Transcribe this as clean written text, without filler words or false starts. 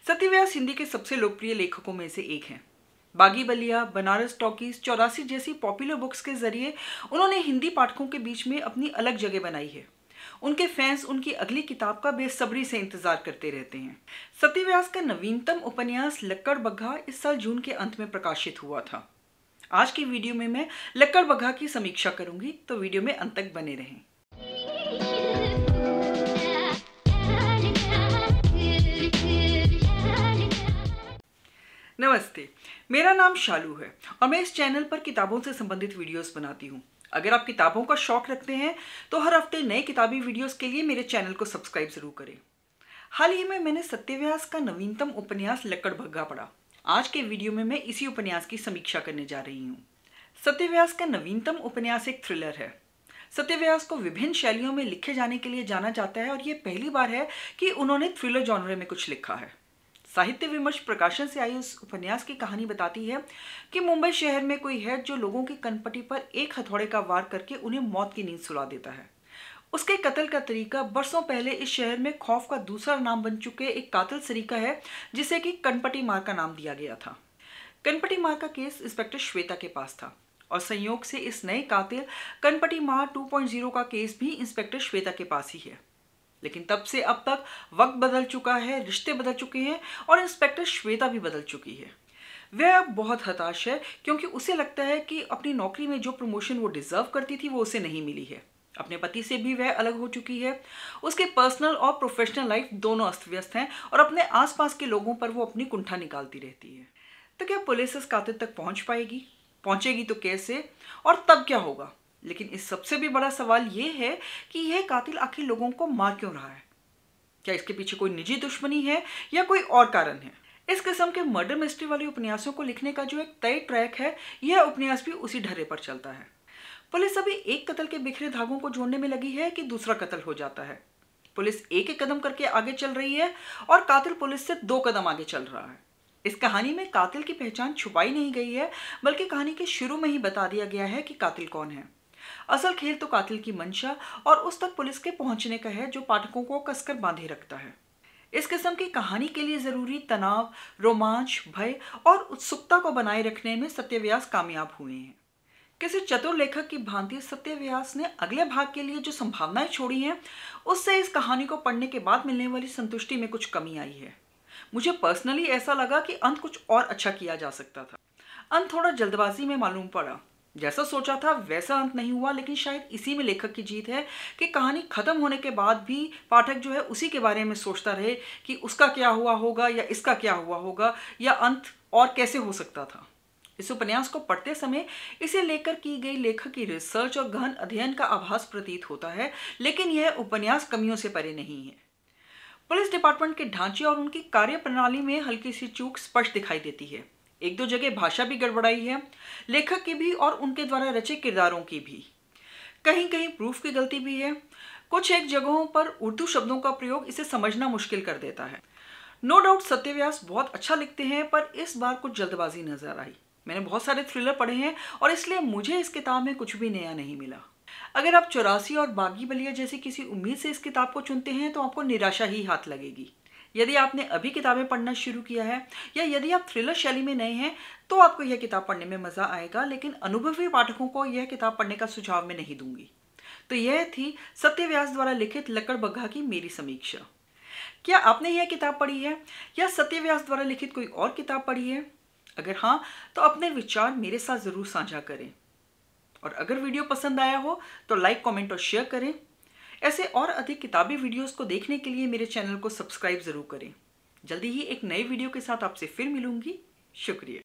सत्य व्यास हिंदी के सबसे लोकप्रिय लेखकों में से एक हैं। बागी बलिया, बनारस टॉकीज, 84 जैसी पॉपुलर बुक्स के जरिए उन्होंने हिंदी पाठकों के बीच में अपनी अलग जगह बनाई है। उनके फैंस उनकी अगली किताब का बेसब्री से इंतजार करते रहते हैं। सत्य व्यास का नवीनतम उपन्यास लक्कड़ बग्घा इस साल जून के अंत में प्रकाशित हुआ था। आज की वीडियो में मैं लक्कड़ बग्घा की समीक्षा करूंगी, तो वीडियो में अंत तक बने रहें। नमस्ते, मेरा नाम शालू है और मैं इस चैनल पर किताबों से संबंधित वीडियोस बनाती हूँ। अगर आप किताबों का शौक रखते हैं तो हर हफ्ते नए किताबी वीडियोस के लिए मेरे चैनल को सब्सक्राइब जरूर करें। हाल ही में मैंने सत्य व्यास का नवीनतम उपन्यास लक्कड़ बग्घा पढ़ा। आज के वीडियो में मैं इसी उपन्यास की समीक्षा करने जा रही हूँ। सत्य व्यास का नवीनतम उपन्यास एक थ्रिलर है। सत्य व्यास को विभिन्न शैलियों में लिखे जाने के लिए जाना जाता है और ये पहली बार है कि उन्होंने थ्रिलर जॉनर में कुछ लिखा है। साहित्य विमर्श प्रकाशन से आई उस उपन्यास की कहानी बताती है कि मुंबई शहर में कोई है जो लोगों की कनपटी पर एक हथौड़े का वार करके उन्हें मौत की नींद सुला देता है। उसके कत्ल का तरीका बरसों पहले इस शहर में खौफ का दूसरा नाम बन चुके एक कातिल सरीका है, जिसे कि कनपटी मार का नाम दिया गया था। कनपटी मार का केस इंस्पेक्टर श्वेता के पास था और संयोग से इस नए कातिल कनपटी मार 2.0 का केस भी इंस्पेक्टर श्वेता के पास ही है। लेकिन तब से अब तक वक्त बदल चुका है, रिश्ते बदल चुके हैं और इंस्पेक्टर श्वेता भी बदल चुकी है। वह अब बहुत हताश है क्योंकि उसे लगता है कि अपनी नौकरी में जो प्रमोशन वो डिजर्व करती थी वो उसे नहीं मिली है। अपने पति से भी वह अलग हो चुकी है। उसके पर्सनल और प्रोफेशनल लाइफ दोनों अस्त व्यस्त हैं और अपने आसपास के लोगों पर वो अपनी कुंठा निकालती रहती है। तो क्या पुलिस इस कातिल तक पहुंच पाएगी? पहुंचेगी तो कैसे? और तब क्या होगा? लेकिन इस सबसे भी बड़ा सवाल ये है कि यह कातिल आखिर लोगों को मार क्यों रहा है? क्या इसके पीछे कोई निजी दुश्मनी है या कोई और कारण है? इस किस्म के मर्डर मिस्ट्री वाले उपन्यासों को लिखने का जो एक तय ट्रैक है, यह उपन्यास भी उसी ढर्रे पर चलता है। पुलिस अभी एक कत्ल के बिखरे धागों को जोड़ने में लगी है कि दूसरा कत्ल हो जाता है। पुलिस एक एक कदम करके आगे चल रही है और कातिल पुलिस से 2 कदम आगे चल रहा है। इस कहानी में कातिल की पहचान छुपाई नहीं गई है, बल्कि कहानी के शुरू में ही बता दिया गया है कि कातिल कौन है। असल खेल तो कातिल की मंशा और उस तक पुलिस के पहुंचने का है, जो पाठकों को कसकर बांधे रखता है। इस किस्म की कहानी के लिए जरूरी तनाव, रोमांच, भय और उत्सुकता को बनाए रखने में सत्य व्यास कामयाब हुए हैं। किसी चतुर लेखक की भांति सत्य व्यास ने अगले भाग के लिए जो संभावनाएं छोड़ी हैं, उससे इस कहानी को पढ़ने के बाद मिलने वाली संतुष्टि में कुछ कमी आई है। मुझे पर्सनली ऐसा लगा कि अंत कुछ और अच्छा किया जा सकता था। अंत थोड़ा जल्दबाजी में मालूम पड़ा। जैसा सोचा था वैसा अंत नहीं हुआ, लेकिन शायद इसी में लेखक की जीत है कि कहानी खत्म होने के बाद भी पाठक जो है उसी के बारे में सोचता रहे कि उसका क्या हुआ होगा या इसका क्या हुआ होगा या अंत और कैसे हो सकता था। इस उपन्यास को पढ़ते समय इसे लेकर की गई लेखक की रिसर्च और गहन अध्ययन का आभास प्रतीत होता है, लेकिन यह उपन्यास कमियों से परे नहीं है। पुलिस डिपार्टमेंट के ढांचे और उनकी कार्य प्रणाली में हल्की सी चूक स्पष्ट दिखाई देती है। 1-2 जगह भाषा भी गड़बड़ाई है, लेखक की भी और उनके द्वारा रचे किरदारों की भी। कहीं कहीं प्रूफ की गलती भी है। कुछ एक जगहों पर उर्दू शब्दों का प्रयोग इसे समझना मुश्किल कर देता है। नो डाउट सत्य व्यास बहुत अच्छा लिखते हैं, पर इस बार कुछ जल्दबाजी नजर आई। मैंने बहुत सारे थ्रिलर पढ़े हैं और इसलिए मुझे इस किताब में कुछ भी नया नहीं मिला। अगर आप 84 और बागी बलिया जैसी किसी उम्मीद से इस किताब को चुनते हैं तो आपको निराशा ही हाथ लगेगी। यदि आपने अभी किताबें पढ़ना शुरू किया है या यदि आप थ्रिलर शैली में नए हैं तो आपको यह किताब पढ़ने में मजा आएगा, लेकिन अनुभवी पाठकों को यह किताब पढ़ने का सुझाव मैं नहीं दूंगी। तो यह थी सत्य व्यास द्वारा लिखित लक्कड़ बग्घा की मेरी समीक्षा। क्या आपने यह किताब पढ़ी है या सत्य व्यास द्वारा लिखित कोई और किताब पढ़ी है? अगर हाँ, तो अपने विचार मेरे साथ जरूर साझा करें और अगर वीडियो पसंद आया हो तो लाइक, कमेंट और शेयर करें। ऐसे और अधिक किताबी वीडियोस को देखने के लिए मेरे चैनल को सब्सक्राइब जरूर करें। जल्दी ही एक नए वीडियो के साथ आपसे फिर मिलूंगी। शुक्रिया।